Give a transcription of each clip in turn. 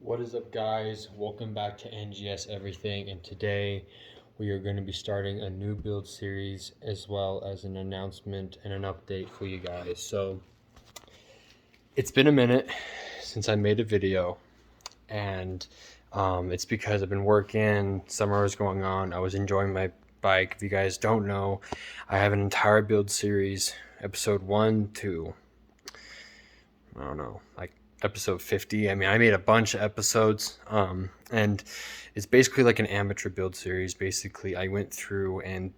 What is up, guys? Welcome back to NGS Everything, and today we are going to be starting a new build series as well as an announcement and an update for you guys. So it's been a minute since I made a video, and it's because I've been working, summer was going on, I was enjoying my bike. If you guys don't know, I have an entire build series, episode 1 to I don't know, like episode 50. I mean, I made a bunch of episodes, and it's basically like an amateur build series. Basically, I went through and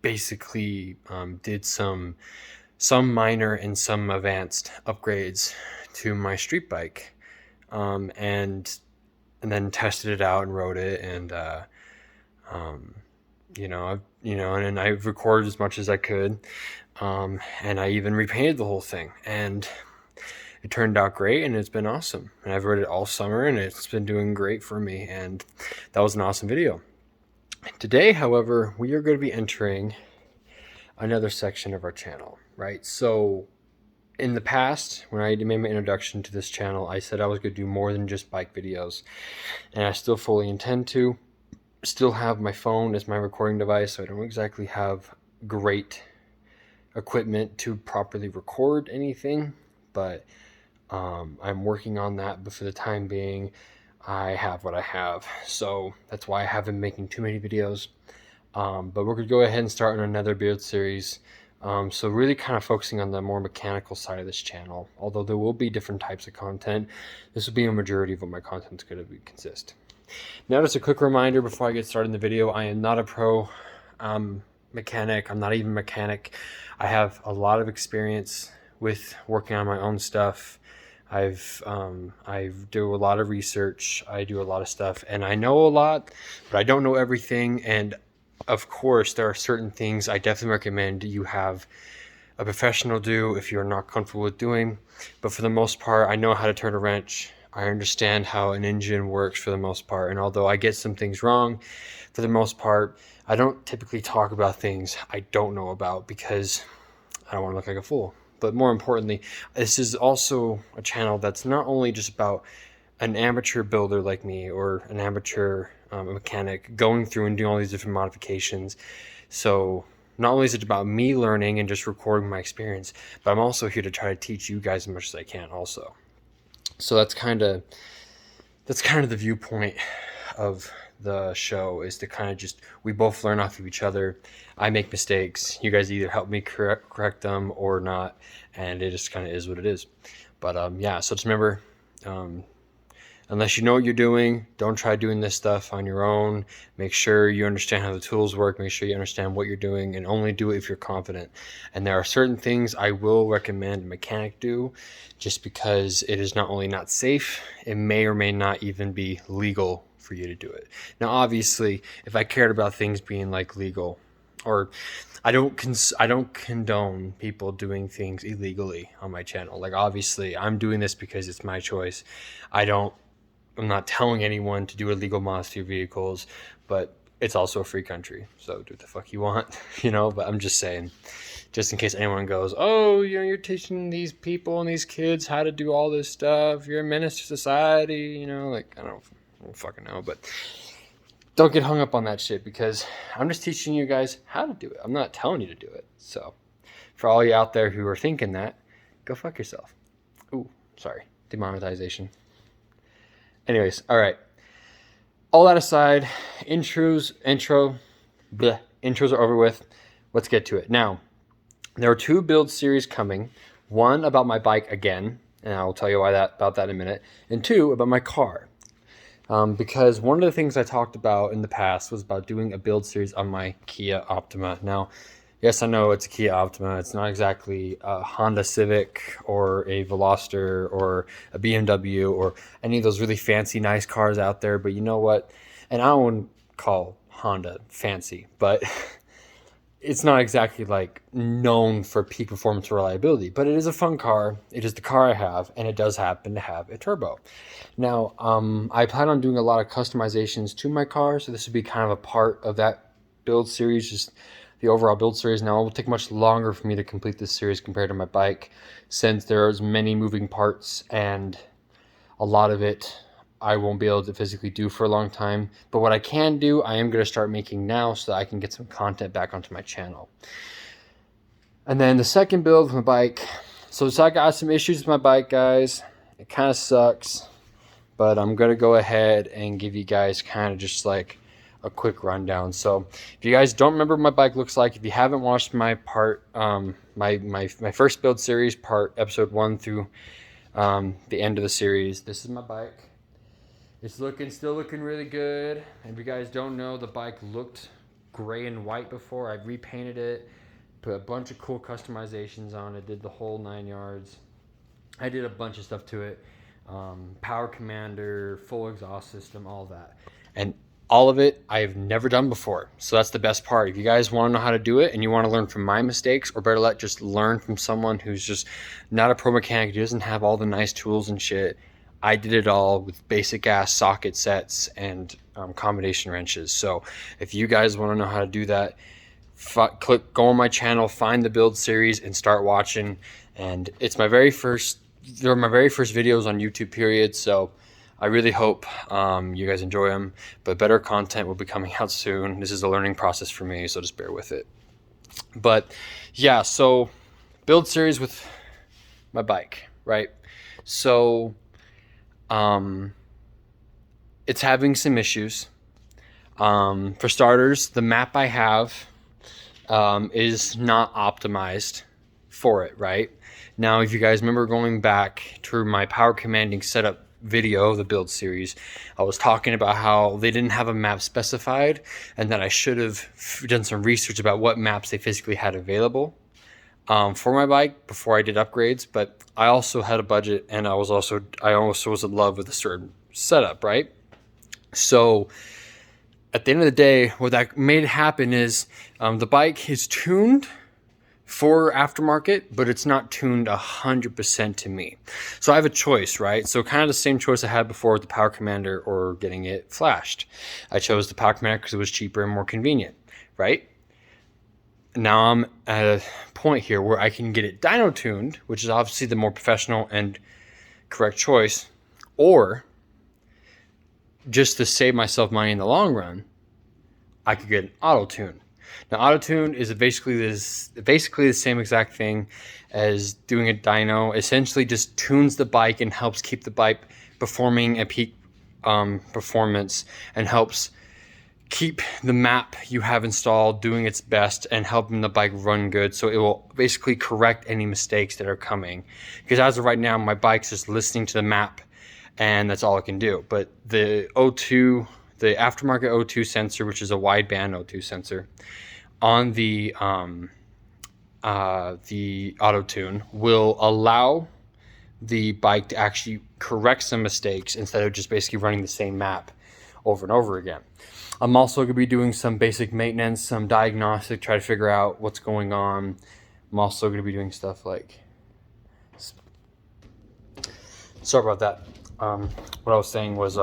basically did some minor and some advanced upgrades to my street bike, and then tested it out and rode it, and and I've recorded as much as I could, and I even repainted the whole thing, and it turned out great, and it's been awesome. And I've rode it all summer, and it's been doing great for me, and that was an awesome video. Today, however, we are going to be entering another section of our channel, right? So in the past, when I made my introduction to this channel, I said I was going to do more than just bike videos, and I still fully intend to. Still have my phone as my recording device, so I don't exactly have great equipment to properly record anything, but I'm working on that. But for the time being, I have what I have, so that's why I haven't been making too many videos. But we're gonna go ahead and start on another build series, so really kind of focusing on the more mechanical side of this channel. Although there will be different types of content, this will be a majority of what my content is going to consist. Now, just a quick reminder before I get started in the video, I am not a pro mechanic. I'm not even a mechanic. I have a lot of experience with working on my own stuff. I do a lot of research. I do a lot of stuff, and I know a lot, but I don't know everything. And of course, there are certain things I definitely recommend you have a professional do if you're not comfortable with doing. But for the most part, I know how to turn a wrench. I understand how an engine works for the most part. And although I get some things wrong, for the most part, I don't typically talk about things I don't know about because I don't want to look like a fool. But more importantly, this is also a channel that's not only just about an amateur builder like me or an amateur mechanic going through and doing all these different modifications. So not only is it about me learning and just recording my experience, but I'm also here to try to teach you guys as much as I can also. So that's kind of the viewpoint of the show, is to kind of just, we both learn off of each other. I make mistakes, you guys either help me correct them or not, and it just kind of is what it is. But yeah, so just remember, unless you know what you're doing, don't try doing this stuff on your own. Make sure you understand how the tools work. Make sure you understand what you're doing, and only do it if you're confident. And there are certain things I will recommend a mechanic do, just because it is not only not safe, it may or may not even be legal for you to do it. Now, obviously, if I cared about things being like legal, or I don't condone people doing things illegally on my channel. Like, obviously, I'm doing this because it's my choice. I'm not telling anyone to do illegal mods to your vehicles, but it's also a free country, so do what the fuck you want, but I'm just saying, just in case anyone goes, oh, you're teaching these people and these kids how to do all this stuff, you're a menace to society, like, I don't fucking know, but don't get hung up on that shit, because I'm just teaching you guys how to do it. I'm not telling you to do it. So for all you out there who are thinking that, go fuck yourself. Ooh, sorry, demonetization. Anyways, all right. All that aside, intros are over with. Let's get to it. Now, there are 2 build series coming. One about my bike again, and I'll tell you about that in a minute. And 2 about my car. Because one of the things I talked about in the past was about doing a build series on my Kia Optima. Now, yes, I know it's a Kia Optima. It's not exactly a Honda Civic or a Veloster or a BMW or any of those really fancy, nice cars out there. But you know what? And I wouldn't call Honda fancy, but it's not exactly like known for peak performance or reliability. But it is a fun car. It is the car I have, and it does happen to have a turbo. Now, I plan on doing a lot of customizations to my car, so this would be kind of a part of that build series, just the overall build series. Now, it will take much longer for me to complete this series compared to my bike, since there's many moving parts, and a lot of it I won't be able to physically do for a long time. But what I can do, I am going to start making now so that I can get some content back onto my channel. And then the second build of my bike. So I got some issues with my bike, guys. It kind of sucks. But I'm going to go ahead and give you guys kind of just like a quick rundown. So if you guys don't remember what my bike looks like, if you haven't watched my my first build series, episode 1 through the end of the series, this is my bike. It's still looking really good. And if you guys don't know, the bike looked gray and white before. I repainted it, put a bunch of cool customizations on it, did the whole 9 yards. I did a bunch of stuff to it. Power commander, full exhaust system, all that. And all of it I've never done before. So that's the best part. If you guys want to know how to do it and you want to learn from my mistakes, or better yet, just learn from someone who's just not a pro mechanic, who doesn't have all the nice tools and shit, I did it all with basic ass socket sets and combination wrenches. So if you guys want to know how to do that, go on my channel, find the build series and start watching. And it's they're my very first videos on YouTube, period. So I really hope you guys enjoy them, but better content will be coming out soon. This is a learning process for me, so just bear with it. But yeah, so build series with my bike, right? So it's having some issues. For starters, the map I have is not optimized for it, right? Now, if you guys remember going back to my power commanding setup video, the build series, I was talking about how they didn't have a map specified and that I should have done some research about what maps they physically had available for my bike before I did upgrades. But I also had a budget, and I also was in love with a certain setup, right? So at the end of the day, what that made happen is the bike is tuned for aftermarket, but it's not tuned 100% to me. So I have a choice, right? So kind of the same choice I had before with the Power Commander or getting it flashed. I chose the Power Commander because it was cheaper and more convenient, right? Now I'm at a point here where I can get it dyno tuned, which is obviously the more professional and correct choice, or just to save myself money in the long run, I could get an auto tune. Now, auto tune is basically the same exact thing as doing a dyno. Essentially, just tunes the bike and helps keep the bike performing at peak performance, and helps keep the map you have installed doing its best and helping the bike run good. So it will basically correct any mistakes that are coming. Because as of right now, my bike's just listening to the map, and that's all it can do. But the O2, the aftermarket O2 sensor, which is a wideband O2 sensor, on the auto tune will allow the bike to actually correct some mistakes instead of just basically running the same map over and over again. I'm also going to be doing some basic maintenance, some diagnostic, try to figure out what's going on. I'm also going to be doing stuff like, sorry about that. What I was saying was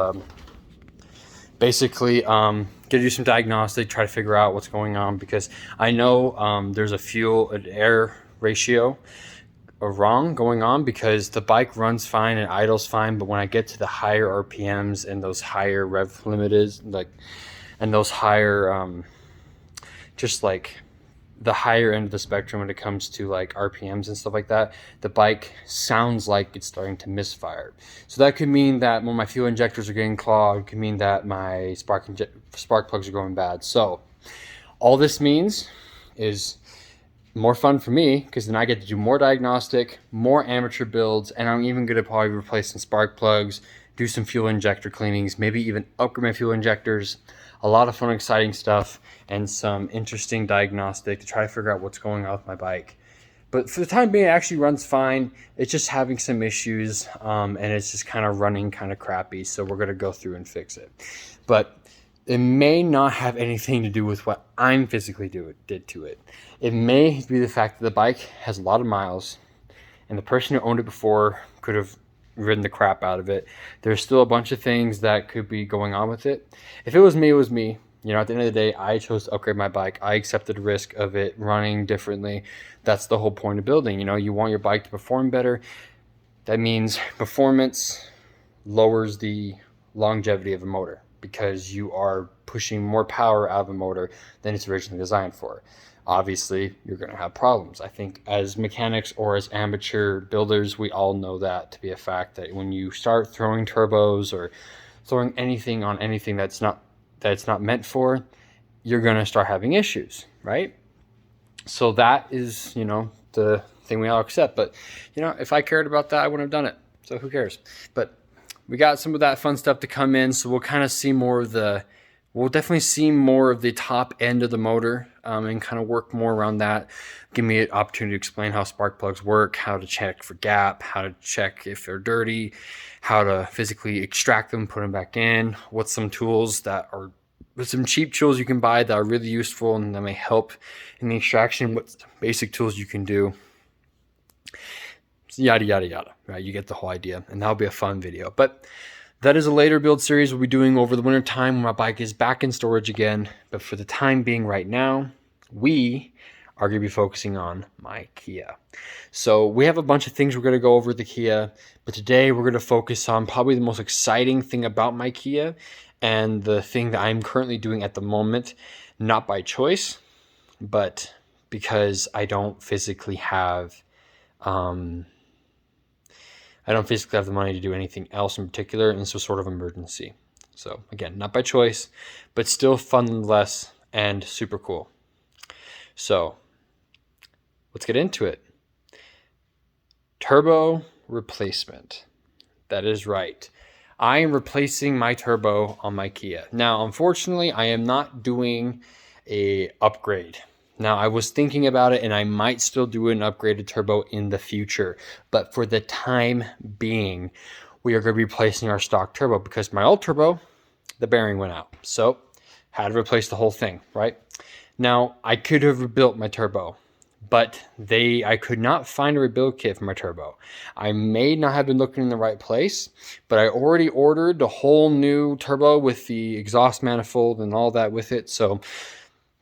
basically gonna do some diagnostic, try to figure out what's going on, because I know there's a fuel and air ratio wrong going on, because the bike runs fine and idles fine, but when I get to the higher RPMs and those higher rev limiters, and those higher just like the higher end of the spectrum when it comes to like RPMs and stuff like that, the bike sounds like it's starting to misfire. So that could mean that when my fuel injectors are getting clogged, it could mean that my spark plugs are going bad. So all this means is more fun for me, because then I get to do more diagnostic, more amateur builds, and I'm even going to probably replace some spark plugs, do some fuel injector cleanings, maybe even upgrade my fuel injectors. A lot of fun, exciting stuff, and some interesting diagnostic to try to figure out what's going on with my bike. But for the time being, it actually runs fine. It's just having some issues, and it's just kind of running kind of crappy. So we're going to go through and fix it. But it may not have anything to do with what I'm physically did to it. It may be the fact that the bike has a lot of miles, and the person who owned it before could have ridden the crap out of it. There's still a bunch of things that could be going on with it. If it was me, it was me. You know, at the end of the day, I chose to upgrade my bike. I accepted the risk of it running differently. That's the whole point of building. You know, you want your bike to perform better. That means performance lowers the longevity of a motor, because you are pushing more power out of a motor than it's originally designed for. Obviously, you're going to have problems. I think as mechanics or as amateur builders, we all know that to be a fact, that when you start throwing turbos or throwing anything on anything that's not meant for, you're going to start having issues, right? So that is, the thing we all accept. But, if I cared about that, I wouldn't have done it. So who cares? But we got some of that fun stuff to come in. So we'll kind of see we'll definitely see more of the top end of the motor, and kind of work more around that. Give me an opportunity to explain how spark plugs work, how to check for gap, how to check if they're dirty, how to physically extract them, put them back in, what's some tools that are some cheap tools you can buy that are really useful and that may help in the extraction, what basic tools you can do, yada, yada, yada, right? You get the whole idea, and that'll be a fun video. But that is a later build series we'll be doing over the winter time when my bike is back in storage again. But for the time being right now, we are going to be focusing on my Kia. So we have a bunch of things we're going to go over with the Kia, but today we're going to focus on probably the most exciting thing about my Kia, and the thing that I'm currently doing at the moment, not by choice, but because I don't physically have the money to do anything else in particular, and this was sort of emergency. So again, not by choice, but still fun nonetheless and super cool. So let's get into it. Turbo replacement. That is right. I am replacing my turbo on my Kia. Now, unfortunately, I am not doing a upgrade. Now, I was thinking about it, and I might still do an upgraded turbo in the future. But for the time being, we are going to be replacing our stock turbo, because my old turbo, the bearing went out. So, had to replace the whole thing, right? Now, I could have rebuilt my turbo, but I could not find a rebuild kit for my turbo. I may not have been looking in the right place, but I already ordered the whole new turbo with the exhaust manifold and all that with it. So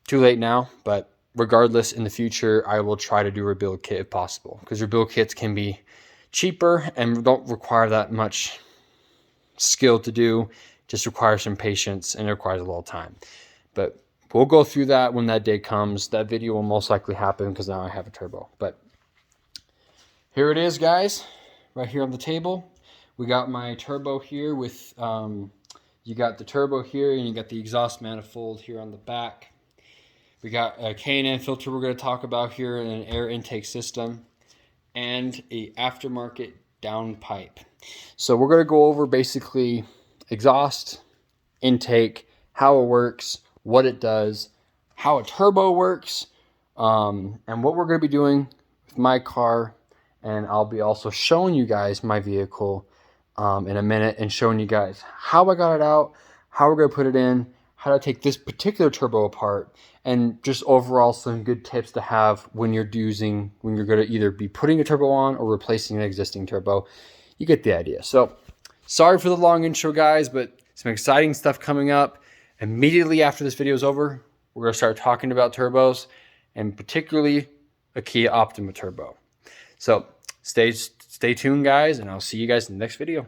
too late now, but regardless, in the future, I will try to do a rebuild kit if possible, because rebuild kits can be cheaper and don't require that much skill to do. Just requires some patience, and it requires a little time. But we'll go through that when that day comes. That video will most likely happen because now I have a turbo. But here it is, guys, right here on the table. We got my turbo here with, you got the turbo here, and you got the exhaust manifold here on the back. We got a K&N filter we're going to talk about here, and an air intake system, and a aftermarket downpipe. So we're going to go over basically exhaust, intake, how it works, what it does, how a turbo works, and what we're going to be doing with my car. And I'll be also showing you guys my vehicle in a minute, and showing you guys how I got it out, how we're going to put it in, how to take this particular turbo apart, and just overall some good tips to have when you're going to either be putting a turbo on or replacing an existing turbo. You get the idea. So sorry for the long intro, guys, but some exciting stuff coming up. Immediately after this video is over, we're going to start talking about turbos, and particularly a Kia Optima turbo. So stay tuned, guys, and I'll see you guys in the next video.